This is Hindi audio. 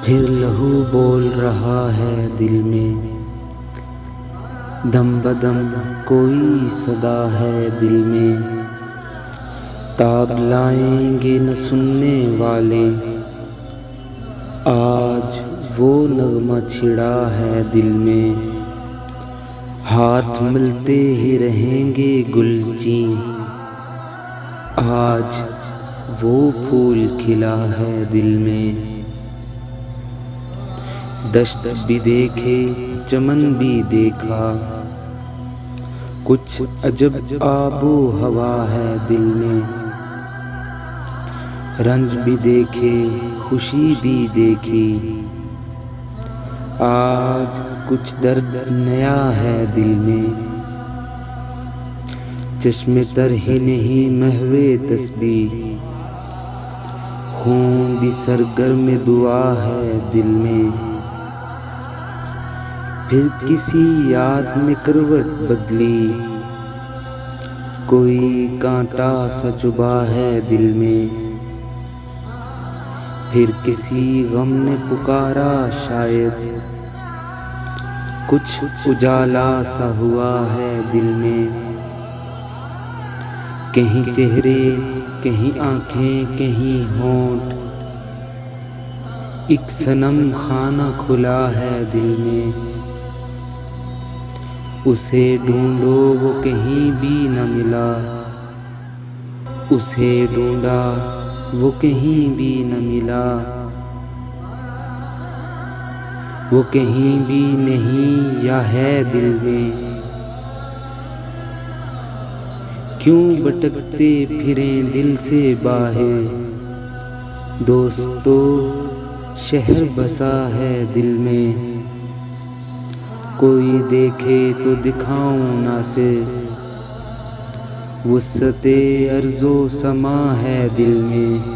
फिर लहू बोल रहा है दिल में, दम बदम कोई सदा है दिल में। ताब लाएंगे न सुनने वाले, आज वो नगमा छिड़ा है दिल में। हाथ मिलते ही रहेंगे गुलची, आज वो फूल खिला है दिल में। दश्त भी देखे चमन भी देखा, कुछ अजब आबो हवा है दिल में। रंज भी देखे खुशी भी देखी, आज कुछ दर्द नया है दिल में। चश्मे तर ही नहीं महवे तस्बीह, खून भी सरगर्म दुआ है दिल में। फिर किसी याद में करवट बदली, कोई कांटा सा चुभा है दिल में। फिर किसी गम ने पुकारा शायद, कुछ उजाला सा हुआ है दिल में। कहीं चेहरे कहीं आंखें कहीं होंठ, एक सनम खाना खुला है दिल में। उसे ढूंढो वो कहीं भी न मिला, उसे ढूंढा वो कहीं भी न मिला। वो कहीं भी नहीं या है दिल में, क्यों भटकते फिरें दिल से बाहर। दोस्तों शहर बसा है दिल में, कोई देखे तो दिखाऊं ना से। वुस्अते अर्ज़ो समा है दिल में।